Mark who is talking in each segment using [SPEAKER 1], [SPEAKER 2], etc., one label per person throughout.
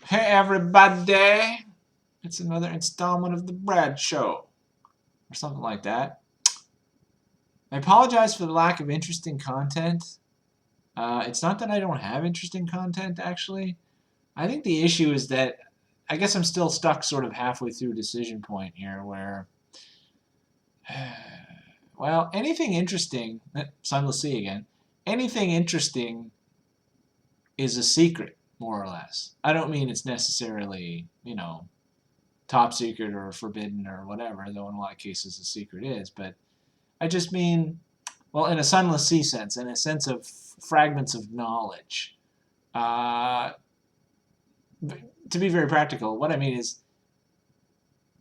[SPEAKER 1] Hey everybody! It's another installment of the Brad Show, or something like that. I apologize for the lack of interesting content. It's not that I don't have interesting content, actually. I think the issue is that I guess I'm still stuck sort of halfway through a decision point here where, well, anything interesting, Sunless Sea again, anything interesting is a secret, more or less. I don't mean it's necessarily, top secret or forbidden or whatever, though in a lot of cases a secret is. But I just mean, well, in a Sunless Sea sense, in a sense of fragments of knowledge. Uh, to be very practical, what I mean is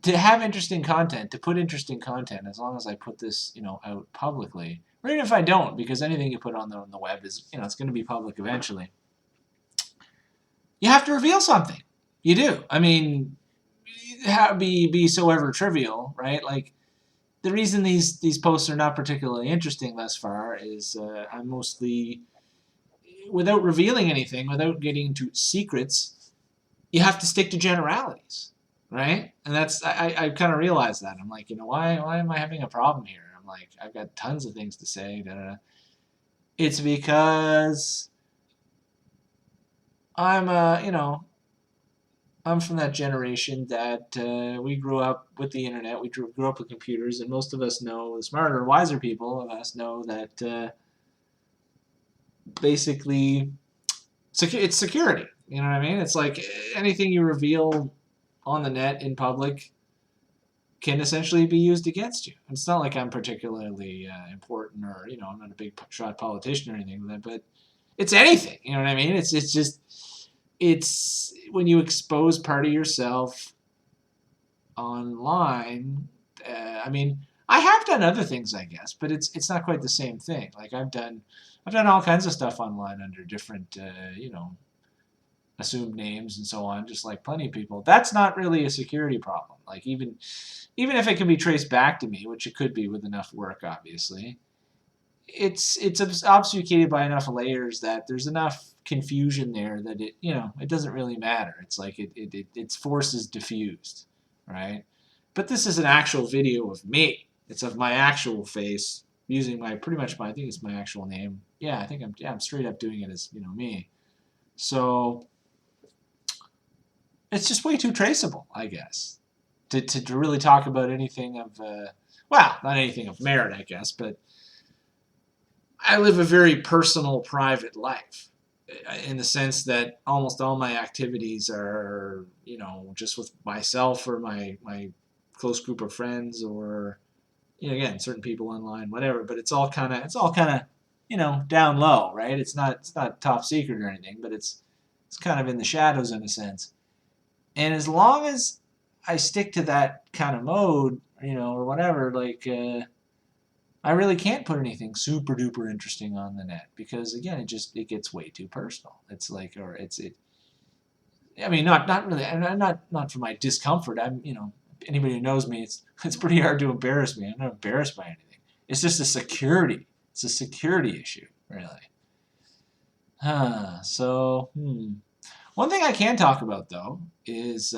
[SPEAKER 1] to have interesting content, to put interesting content, as long as I put this, out publicly, or even if I don't, because anything you put on the web is, it's going to be public eventually. You have to reveal something. You do. I mean, be so ever trivial, right? Like, the reason these posts are not particularly interesting thus far is I'm mostly, without revealing anything, without getting into secrets, you have to stick to generalities, right? And that's I kind of realized that. I'm like, why am I having a problem here? I'm like, I've got tons of things to say. Da, da, da. It's because I'm I'm from that generation that we grew up with the internet. We grew up with computers, and most of us know, the smarter, wiser people of us know that basically it's security. You know what I mean? It's like anything you reveal on the net in public can essentially be used against you. It's not like I'm particularly important, or I'm not a big shot politician or anything like that, but it's anything. You know what I mean? It's just it's when you expose part of yourself online. I mean, I have done other things, I guess, but it's not quite the same thing. Like I've done all kinds of stuff online under different assumed names and so on, just like plenty of people. That's not really a security problem. Like even if it can be traced back to me, which it could be with enough work, obviously, it's obfuscated by enough layers that there's enough confusion there that it doesn't really matter. It's like its force is diffused, right? But this is an actual video of me. It's of my actual face using my pretty much my I think it's my actual name. Yeah, I think I'm straight up doing it as me. So it's just way too traceable, I guess, to really talk about anything of well, not anything of merit, I guess, but I live a very personal, private life in the sense that almost all my activities are, just with myself or my close group of friends, or, again, certain people online, whatever. But it's all kind of, down low, right? It's not top secret or anything, but it's kind of in the shadows in a sense. And as long as I stick to that kind of mode, or whatever, like. I really can't put anything super duper interesting on the net because again, it gets way too personal. It's like, or it. I mean, not really, and not for my discomfort. Anybody who knows me, it's pretty hard to embarrass me. I'm not embarrassed by anything. It's just a security. It's a security issue, really. So, one thing I can talk about though is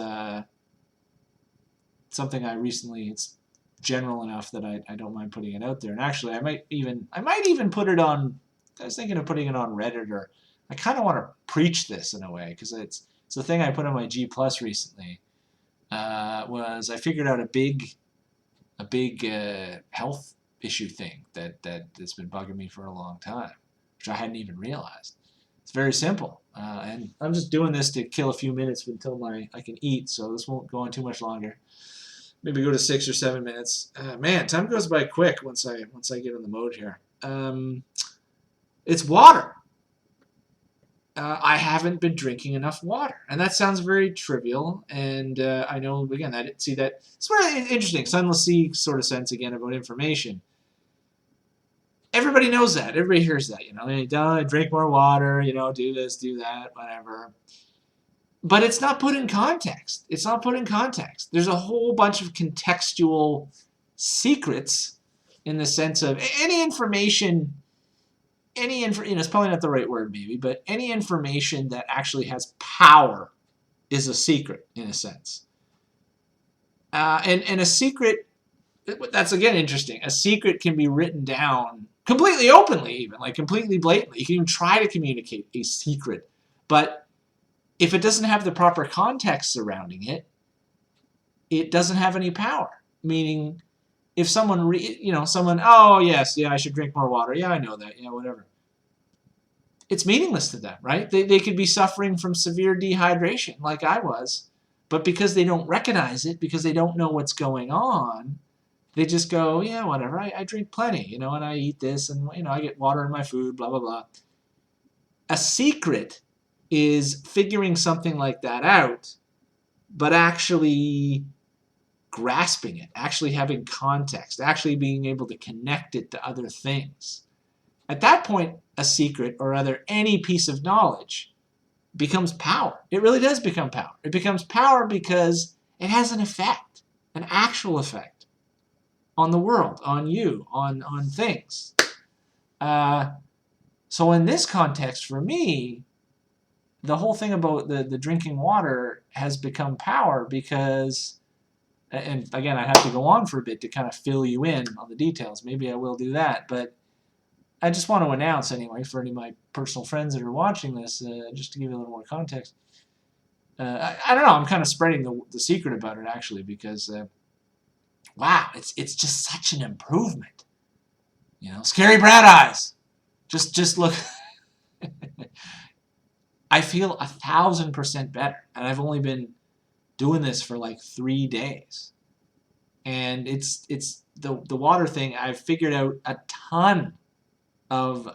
[SPEAKER 1] something I recently. It's general enough that I don't mind putting it out there. And actually, I might even put it on. I was thinking of putting it on Reddit, or I kind of want to preach this in a way because it's the thing I put on my G Plus recently. Was I figured out a big health issue thing that's been bugging me for a long time, which I hadn't even realized. It's very simple, and I'm just doing this to kill a few minutes until I can eat. So this won't go on too much longer. Maybe go to 6 or 7 minutes. Man, time goes by quick once I get in the mode here. It's water. I haven't been drinking enough water, and that sounds very trivial. And I know again that it's very interesting. Sunless Sea sort of sense again about information. Everybody knows that. Everybody hears that. They drink more water. Do this, do that, whatever. But it's not put in context. It's not put in context. There's a whole bunch of contextual secrets in the sense of any information, it's probably not the right word maybe, but any information that actually has power is a secret in a sense. And a secret, that's again interesting. A secret can be written down completely openly, even like completely blatantly. You can even try to communicate a secret, but if it doesn't have the proper context surrounding it, it doesn't have any power. Meaning, if someone, oh yes, yeah, I should drink more water. Yeah, I know that. Yeah, whatever. It's meaningless to them, right? They could be suffering from severe dehydration, like I was, but because they don't recognize it, because they don't know what's going on, they just go, yeah, whatever. I drink plenty, and I eat this, and I get water in my food, blah blah blah. A secret is figuring something like that out, but actually grasping it, actually having context, actually being able to connect it to other things. At that point, a secret, or rather any piece of knowledge, becomes power. It really does become power. It becomes power because it has an effect, an actual effect on the world, on you, on things. So in this context, for me, the whole thing about the drinking water has become power because, and again, I have to go on for a bit to kind of fill you in on the details. Maybe I will do that, but I just want to announce anyway for any of my personal friends that are watching this, just to give you a little more context. I don't know, I'm kind of spreading the secret about it actually because, wow, it's just such an improvement. Scary Brad eyes. Just look. I feel 1,000% better, and I've only been doing this for like 3 days. And it's the water thing. I've figured out a ton of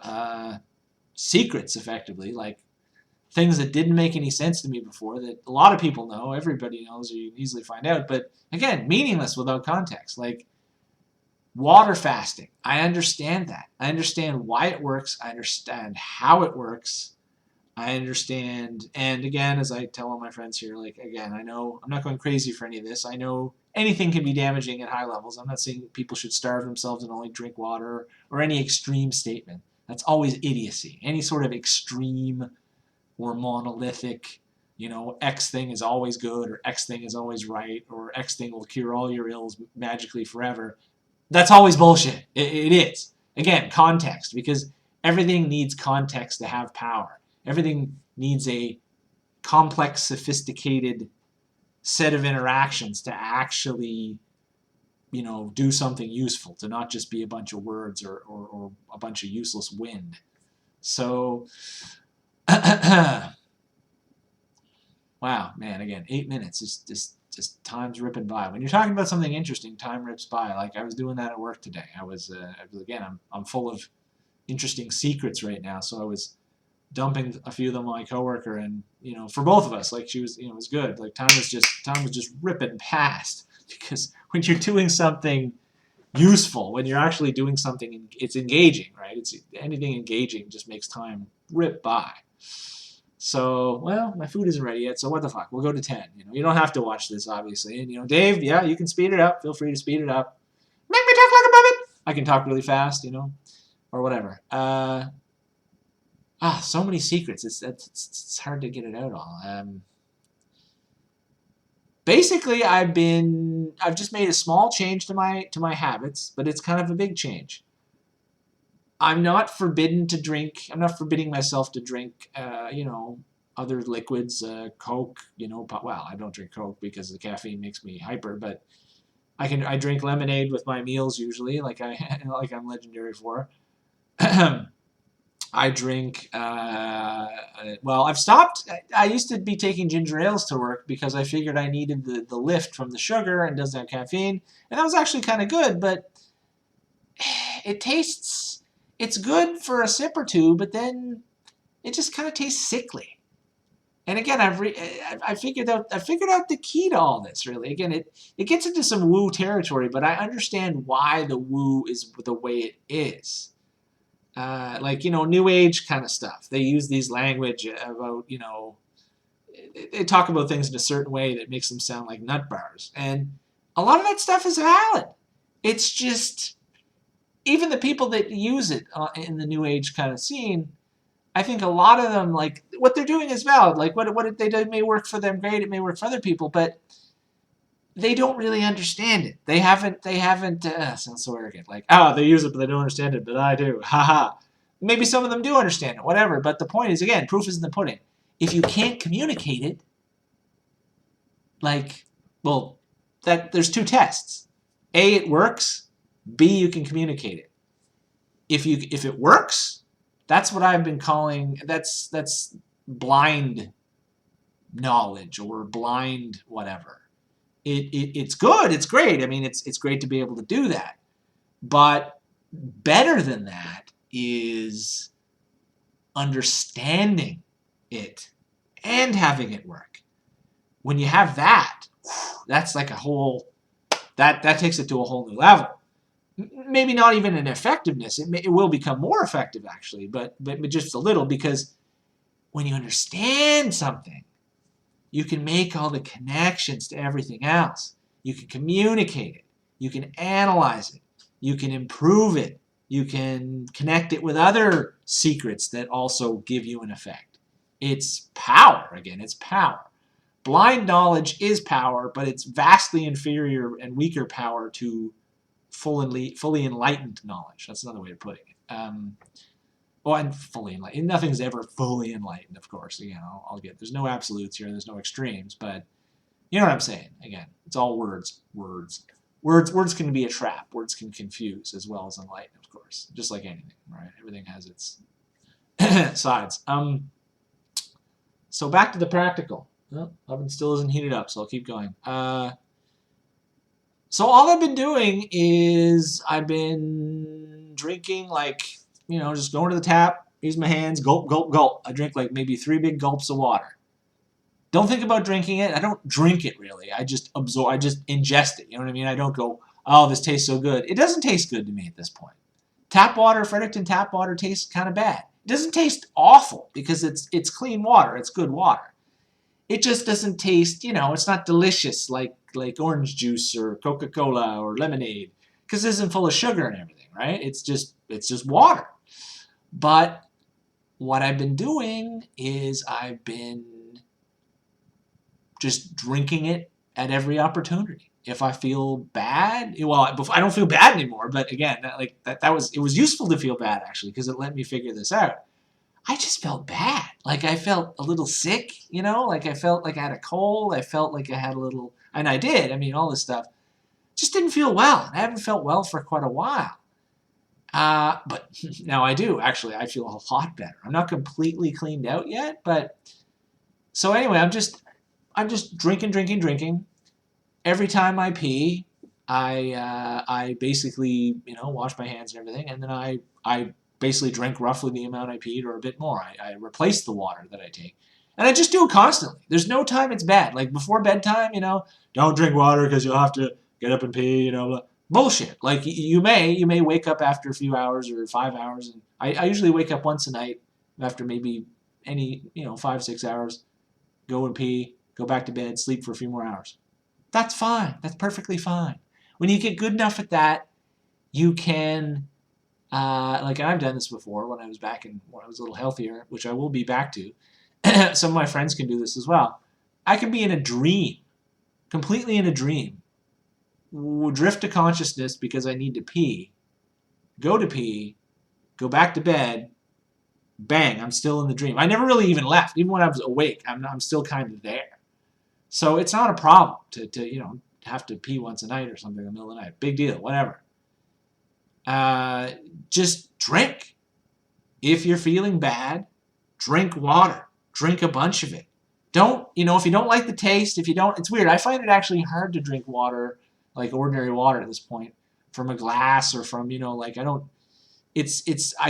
[SPEAKER 1] secrets, effectively, like things that didn't make any sense to me before that a lot of people know, everybody knows, or you can easily find out, but again, meaningless without context. Like water fasting, I understand that. I understand why it works. I understand how it works. I understand, and again, as I tell all my friends here, like, again, I know I'm not going crazy for any of this. I know anything can be damaging at high levels. I'm not saying people should starve themselves and only drink water or any extreme statement. That's always idiocy. Any sort of extreme or monolithic, X thing is always good or X thing is always right or X thing will cure all your ills magically forever. That's always bullshit. It is. Again, context, because everything needs context to have power. Everything needs a complex, sophisticated set of interactions to actually, do something useful, to not just be a bunch of words or a bunch of useless wind. So, wow, man, again, 8 minutes. Just time's ripping by. When you're talking about something interesting, time rips by. Like I was doing that at work today. Again, I'm full of interesting secrets right now, so I was dumping a few of them on my coworker, and for both of us, like she was, it was good. Like time was just ripping past, because when you're doing something useful, when you're actually doing something, it's engaging, right? It's anything engaging just makes time rip by. So, well, my food isn't ready yet, so what the fuck? We'll go to 10. You don't have to watch this, obviously. And Dave, yeah, you can speed it up. Feel free to speed it up. Make me talk like a puppet. I can talk really fast, or whatever. So many secrets. It's hard to get it out all. Basically, I've just made a small change to my habits, but it's kind of a big change. I'm not forbidden to drink. I'm not forbidding myself to drink, other liquids, Coke. Well, I don't drink Coke because the caffeine makes me hyper, but I drink lemonade with my meals usually, like I'm legendary for. I drink, I've stopped. I used to be taking ginger ales to work because I figured I needed the lift from the sugar and doesn't have caffeine. And that was actually kind of good, but it's good for a sip or two, but then it just kind of tastes sickly. And again, I figured out the key to all this, really. Again, it gets into some woo territory, but I understand why the woo is the way it is. New age kind of stuff. They use these language about, they talk about things in a certain way that makes them sound like nut bars. And a lot of that stuff is valid. It's just, even the people that use it in the new age kind of scene, I think a lot of them, like, what they're doing is valid. Like, what they do may work for them, great. It may work for other people, but they don't really understand it. They haven't, sounds so arrogant. Like, they use it, but they don't understand it, but I do. Haha. Maybe some of them do understand it, whatever. But the point is, again, proof is in the pudding. If you can't communicate it, like, well, there's two tests. A, it works. B, you can communicate it. If it works, that's what I've been calling, that's blind knowledge or blind whatever. It's good, it's great. I mean, it's great to be able to do that. But better than that is understanding it and having it work. When you have that, that's like a whole, that takes it to a whole new level. Maybe not even in effectiveness. It will become more effective, actually, but just a little, because when you understand something, you can make all the connections to everything else. You can communicate it. You can analyze it. You can improve it. You can connect it with other secrets that also give you an effect. It's power, again, it's power. Blind knowledge is power, but it's vastly inferior and weaker power to fully enlightened knowledge. That's another way of putting it. And fully enlightened. Nothing's ever fully enlightened, of course. Again, I'll get, there's no absolutes here, there's no extremes, but you know what I'm saying. Again, it's all words. Words can be a trap. Words can confuse as well as enlighten, of course. Just like anything, right? Everything has its sides. So back to the practical. Well, oven still isn't heated up, so I'll keep going. So all I've been doing is I've been drinking, like, just going to the tap, use my hands, gulp, gulp, gulp. I drink like maybe 3 big gulps of water. Don't think about drinking it. I don't drink it really. I just absorb, I just ingest it. You know what I mean? I don't go, oh, this tastes so good. It doesn't taste good to me at this point. Tap water, Fredericton tap water tastes kind of bad. It doesn't taste awful because it's clean water. It's good water. It just doesn't taste, it's not delicious like orange juice or Coca-Cola or lemonade, because it isn't full of sugar and everything, right? It's just water. But what I've been doing is I've been just drinking it at every opportunity. If I feel bad, well, I don't feel bad anymore, but again, it was useful to feel bad, actually, because it let me figure this out. I just felt bad. Like, I felt a little sick, like I felt like I had a cold. I felt like I had a little, and I did. I mean, all this stuff. Just didn't feel well. I haven't felt well for quite a while. But now I do, actually. I feel a lot better. I'm not completely cleaned out yet, but so anyway, I'm just drinking. Every time I pee, I basically, wash my hands and everything, and then I basically drink roughly the amount I peed or a bit more. I replace the water that I take. And I just do it constantly. There's no time it's bad. Like before bedtime, don't drink water because you'll have to get up and pee, bullshit. Like you may wake up after a few hours or 5 hours. And I usually wake up once a night after maybe 5-6 hours, go and pee, go back to bed, sleep for a few more hours. That's fine. That's perfectly fine. When you get good enough at that, you can, like I've done this before when I was a little healthier, which I will be back to. Some of my friends can do this as well. I can be in a dream, completely in a dream, drift to consciousness because I need to pee, go back to bed, bang, I'm still in the dream. I never really even left. Even when I was awake, I'm still kind of there. So it's not a problem to have to pee once a night or something in the middle of the night. Big deal, whatever. Just drink. If you're feeling bad, drink water. Drink a bunch of it. Don't, if you don't like the taste, it's weird. I find it actually hard to drink water, like ordinary water at this point, from a glass or from, I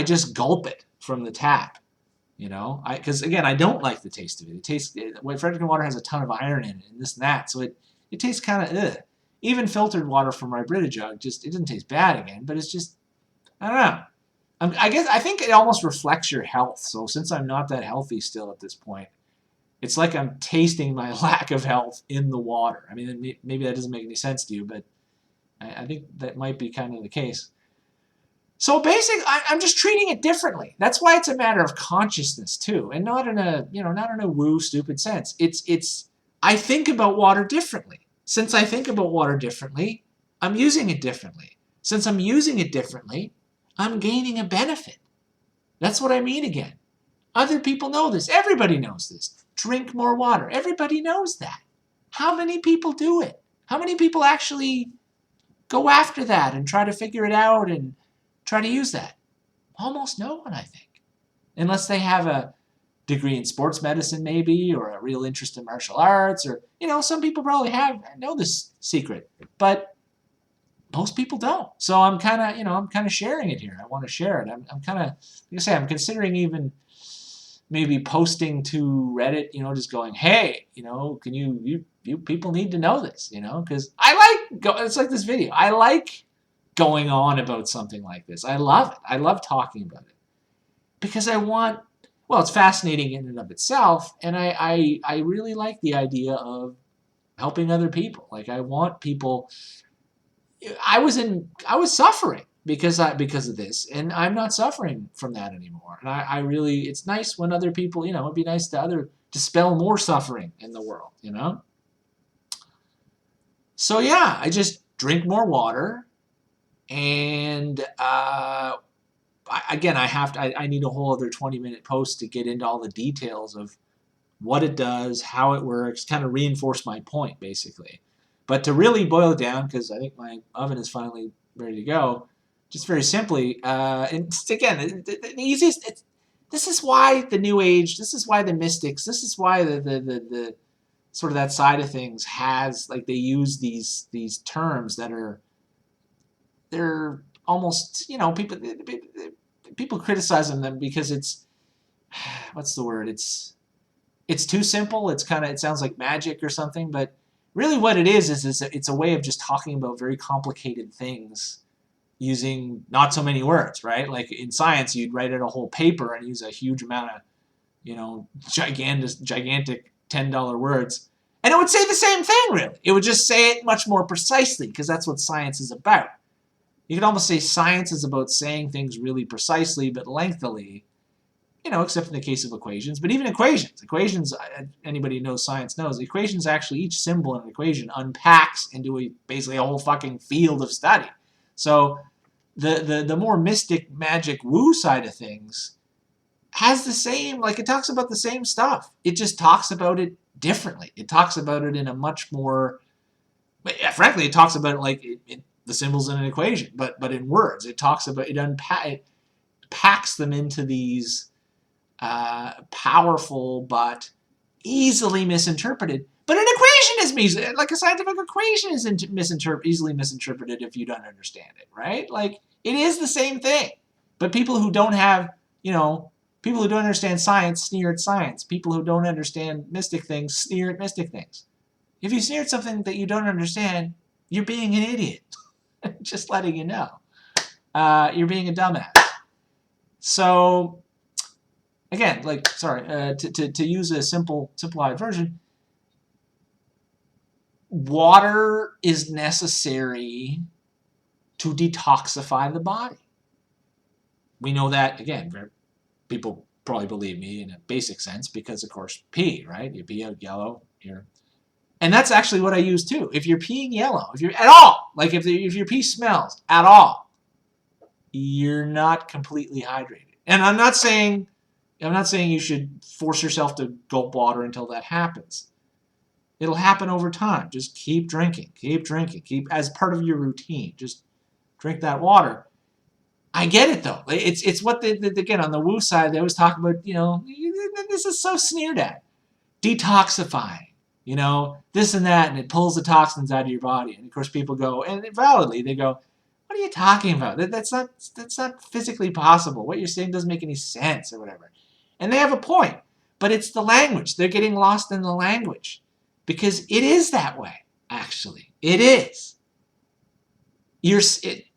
[SPEAKER 1] just gulp it from the tap, because again, I don't like the taste of it. Fredericton water has a ton of iron in it and this and that, so it tastes kind of ugh. Even filtered water from my Brita jug, it doesn't taste bad again, but it's just, I don't know. I think it almost reflects your health. So since I'm not that healthy still at this point, it's like I'm tasting my lack of health in the water. I mean, maybe that doesn't make any sense to you, but I think that might be kind of the case. So basically, I'm just treating it differently. That's why it's a matter of consciousness too, and not in a not in a woo stupid sense. It's I think about water differently. Since I think about water differently, I'm using it differently. Since I'm using it differently, I'm gaining a benefit. That's what I mean again. Other people know this. Everybody knows this. Drink more water. Everybody knows that. How many people do it? How many people actually go after that and try to figure it out and try to use that? Almost no one, I think. Unless they have a degree in sports medicine maybe, or a real interest in martial arts, or, some people probably know this secret. But most people don't. So I'm kind of sharing it here. I want to share it. I'm kind of, like I say, I'm considering even maybe posting to Reddit, just going, hey, can you people need to know this, because it's like this video. I like going on about something like this. I love it. I love talking about it because it's fascinating in and of itself, and I really like the idea of helping other people. Like, I want people. I was suffering because of this, and I'm not suffering from that anymore. And I really, it's nice when other people, it'd be nice to dispel more suffering in the world, So yeah, I just drink more water, and again, I need a whole other 20-minute post to get into all the details of what it does, how it works, kind of reinforce my point, basically. But to really boil it down, because I think my oven is finally ready to go, just very simply, and again, the easiest, this is why the New Age, this is why the mystics, this is why the sort of that side of things has, like, they use these terms that they're almost, people criticize them because it's, what's the word, it's too simple. It sounds like magic or something, but really what it is it's a way of just talking about very complicated things using not so many words, right? Like in science, you'd write out a whole paper and use a huge amount of, gigantic $10 words, and it would say the same thing, really. It would just say it much more precisely, because that's what science is about. You could almost say science is about saying things really precisely but lengthily, except in the case of equations. But even equations, anybody who knows science knows, equations actually, each symbol in an equation unpacks into basically a whole fucking field of study. So the more mystic, magic, woo side of things has the same, like, it talks about the same stuff. It just talks about it differently. It talks about it in a much more, frankly, it talks about it like the symbols in an equation, but in words. It talks about, it packs them into these powerful but easily misinterpreted. But an equation is like a scientific equation is easily misinterpreted if you don't understand it, right? Like, it is the same thing. But people who don't have, people who don't understand science sneer at science. People who don't understand mystic things sneer at mystic things. If you sneer at something that you don't understand, you're being an idiot. Just letting you know. You're being a dumbass. So, again, to use a simplified version, water is necessary to detoxify the body. We know that, again, people probably believe me in a basic sense because, of course, pee, right? You pee out yellow here. And that's actually what I use too. If you're peeing yellow, if you're at all, like if your pee smells at all, you're not completely hydrated. And I'm not saying you should force yourself to gulp water until that happens. It'll happen over time. Just keep drinking, keep as part of your routine. Just drink that water. I get it though. It's what again, on the woo side, they always talk about, this is so sneered at. Detoxifying, this and that, and it pulls the toxins out of your body. And of course people go, and validly they go, what are you talking about? That's not physically possible. What you're saying doesn't make any sense, or whatever. And they have a point. But it's the language. They're getting lost in the language. Because it is that way, actually. It is.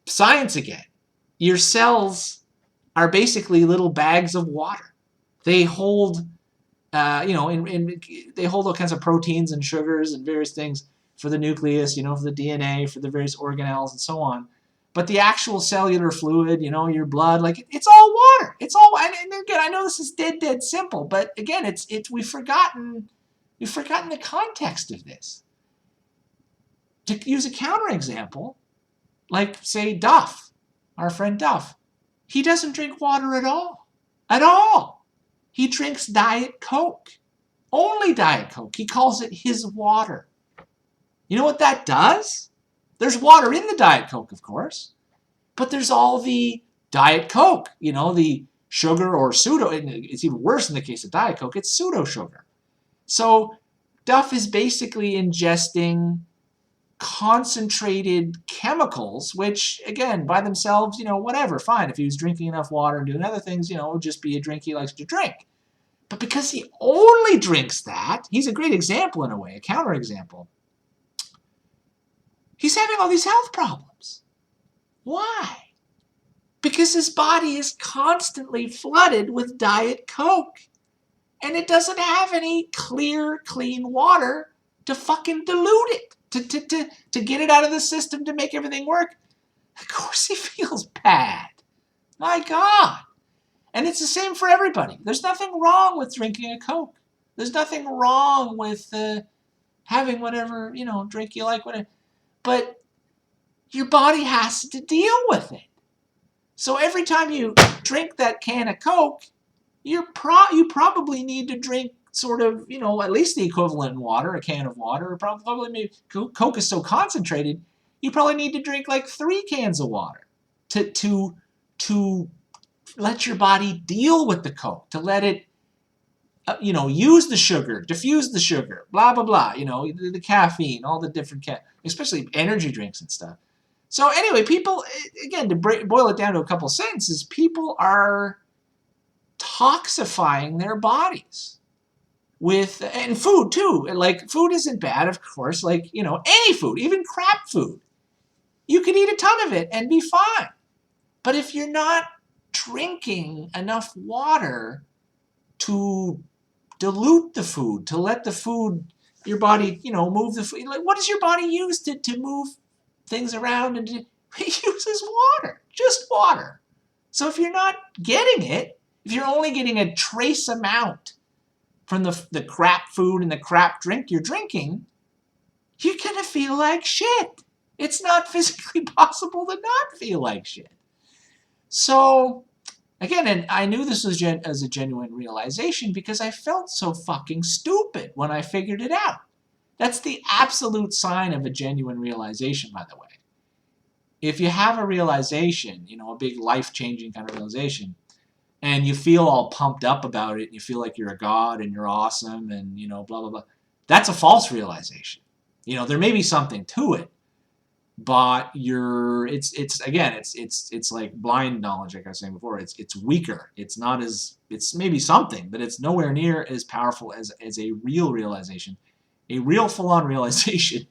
[SPEAKER 1] Science again. Your cells are basically little bags of water. They hold, they hold all kinds of proteins and sugars and various things for the nucleus, for the DNA, for the various organelles and so on. But the actual cellular fluid, you know, your blood, like it's all water. It's all, and again, I know this is dead simple, but again, it's we've forgotten the context of this. To use a counterexample, like say Duff, our friend Duff, he doesn't drink water at all. At all. He drinks Diet Coke. Only Diet Coke. He calls it his water. You know what that does? There's water in the Diet Coke, of course, but there's all the Diet Coke, you know, the sugar or pseudo, it's even worse in the case of Diet Coke, it's pseudo sugar. So Duff is basically ingesting concentrated chemicals, which, again, by themselves, you know, whatever, fine. If he was drinking enough water and doing other things, you know, it would just be a drink he likes to drink. But because he only drinks that, he's a great example in a way, a counterexample. He's having all these health problems. Why? Because his body is constantly flooded with Diet Coke. And it doesn't have any clear, clean water to fucking dilute it. To get it out of the system to make everything work. Of course he feels bad. My God. And it's the same for everybody. There's nothing wrong with drinking a Coke. There's nothing wrong with having whatever, you know, drink you like, whatever. But your body has to deal with it. So every time you drink that can of Coke, you probably need to drink sort of, you know, at least the equivalent in water, a can of water. Probably maybe Coke is so concentrated, you probably need to drink like 3 cans of water to let your body deal with the Coke, to let it, you know, use the sugar, diffuse the sugar, blah, blah, blah, you know, the caffeine, all the different, especially energy drinks and stuff. So anyway, people, again, to boil it down to a couple sentences, people are toxifying their bodies with, and food too. Like, food isn't bad, of course, like, you know, any food, even crap food. You can eat a ton of it and be fine. But if you're not drinking enough water to dilute the food, to let the food, your body, you know, move the food, like, what does your body use to move things around? And it uses water, just water. So if you're not getting it, if you're only getting a trace amount from the crap food and the crap drink you're drinking, you're going to feel like shit. It's not physically possible to not feel like shit. So, again, and I knew this was as a genuine realization because I felt so fucking stupid when I figured it out. That's the absolute sign of a genuine realization, by the way. If you have a realization, you know, a big life-changing kind of realization, and you feel all pumped up about it, and you feel like you're a god and you're awesome and, you know, blah, blah, blah, that's a false realization. You know, there may be something to it, but it's like blind knowledge, like I was saying before. It's weaker. It's not as, it's maybe something, but it's nowhere near as powerful as a real realization. A real full-on realization.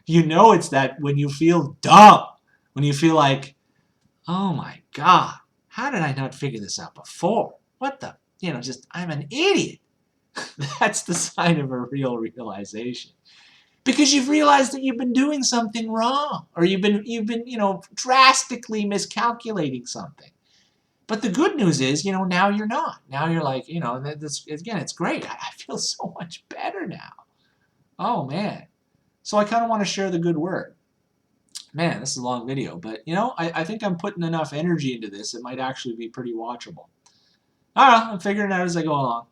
[SPEAKER 1] You know, it's that when you feel dumb, when you feel like, oh my God, how did I not figure this out before? What the, you know, just, I'm an idiot. That's the sign of a real realization. Because you've realized that you've been doing something wrong, or you've been, you know, drastically miscalculating something. But the good news is, you know, now you're not. Now you're like, you know, this, again, it's great. I feel so much better now. Oh, man. So I kind of want to share the good word. Man, this is a long video, but, you know, I think I'm putting enough energy into this. It might actually be pretty watchable. I don't know. I'm figuring it out as I go along.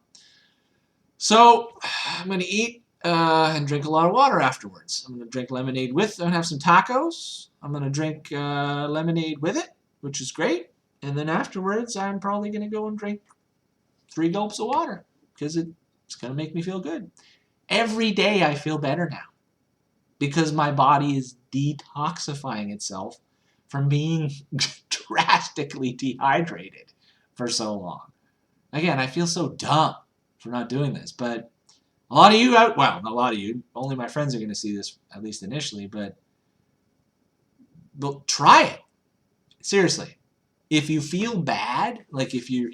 [SPEAKER 1] So I'm going to eat and drink a lot of water afterwards. I'm going to drink lemonade with, I'm going to have some tacos. I'm going to drink lemonade with it, which is great. And then afterwards, I'm probably going to go and drink 3 gulps of water because it's going to make me feel good. Every day I feel better now because my body is detoxifying itself from being drastically dehydrated for so long. Again, I feel so dumb for not doing this, but a lot of you out, well, not a lot of you, only my friends are going to see this, at least initially, but try it. Seriously. If you feel bad, like if you're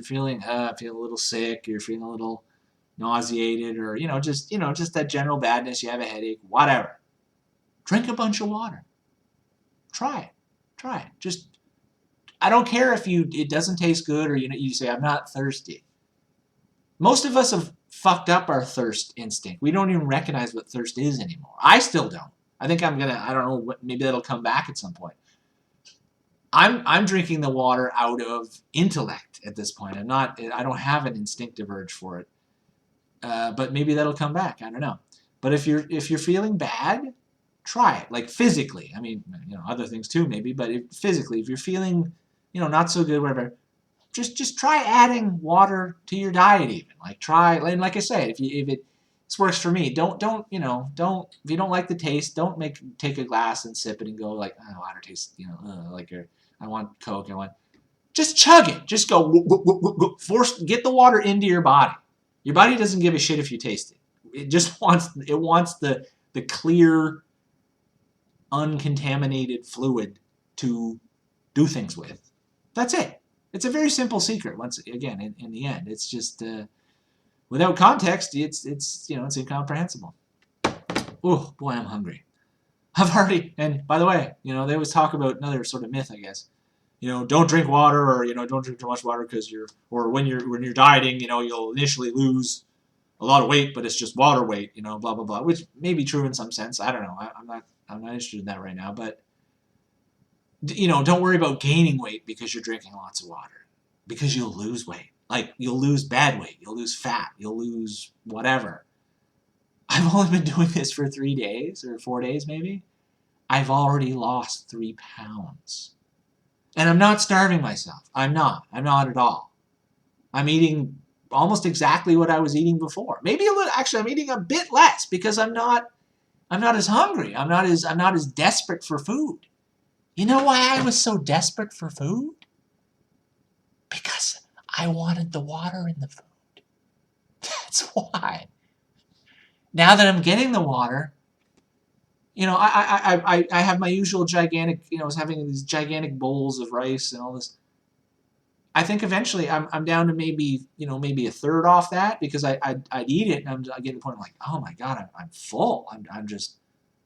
[SPEAKER 1] feeling, feel a little sick, you're feeling a little nauseated, or, just that general badness, you have a headache, whatever, drink a bunch of water. Try it. Try it. Just, I don't care if it doesn't taste good or you say, I'm not thirsty. Most of us have fucked up our thirst instinct. We don't even recognize what thirst is anymore. I still don't. I think I don't know, maybe that'll come back at some point. I'm drinking the water out of intellect at this point. I don't have an instinctive urge for it. But maybe that'll come back. I don't know. But if you're feeling bad, try it. Like physically. I mean, other things too maybe, but physically, if you're feeling, not so good, whatever, just try adding water to your diet even. Like try, and like I say, this works for me. Don't if you don't like the taste, don't take a glass and sip it and go like, oh, water tastes, I want Coke, just chug it. Just go get the water into your body. Your body doesn't give a shit if you taste it. It just wants the clear, uncontaminated fluid to do things with. That's it. It's a very simple secret. Once again, in the end, it's just without context, it's incomprehensible. Oh boy, I'm hungry. And by the way, they always talk about another sort of myth, I guess. Don't drink water, or don't drink too much water because when you're dieting, you'll initially lose a lot of weight, but it's just water weight, blah blah blah, which may be true in some sense. I don't know. I'm not interested in that right now, but don't worry about gaining weight because you're drinking lots of water, because you'll lose weight. Like you'll lose bad weight, you'll lose fat, you'll lose whatever. I've only been doing this for 3 days or 4 days maybe. I've already lost 3 pounds. And I'm not starving myself. I'm not at all. I'm eating almost exactly what I was eating before. Maybe a little. Actually, I'm eating a bit less because I'm not as hungry. I'm not as desperate for food. You know why I was so desperate for food? Because I wanted the water in the food. That's why. Now that I'm getting the water, I have my usual gigantic, I was having these gigantic bowls of rice and all this. I think eventually I'm down to maybe a third off that, because I'd eat it and I'm getting to the point where I'm like, oh my God, I'm full. I'm just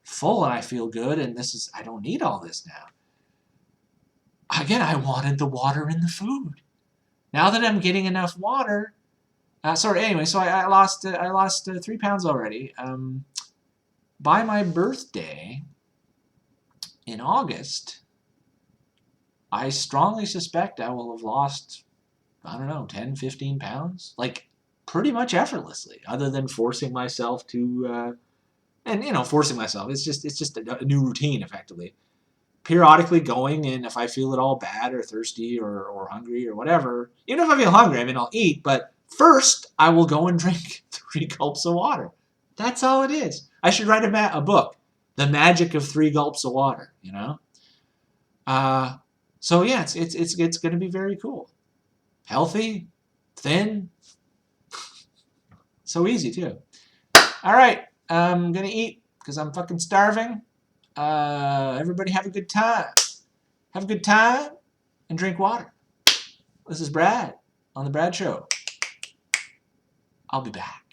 [SPEAKER 1] full and I feel good, and I don't need all this now. Again, I wanted the water in the food. Now that I'm getting enough water, so I lost 3 pounds already. By my birthday in August, I strongly suspect I will have lost, 10, 15 pounds, like pretty much effortlessly, other than forcing myself to, forcing myself. It's just a new routine, effectively. Periodically going, and if I feel at all bad or thirsty or hungry or whatever, even if I feel hungry, I'll eat, but first I will go and drink 3 gulps of water. That's all it is. I should write a book, The Magic of 3 Gulps of Water, So yeah, it's going to be very cool. Healthy, thin, so easy too. All right, I'm going to eat because I'm fucking starving. Everybody have a good time. Have a good time and drink water. This is Brad on The Brad Show. I'll be back.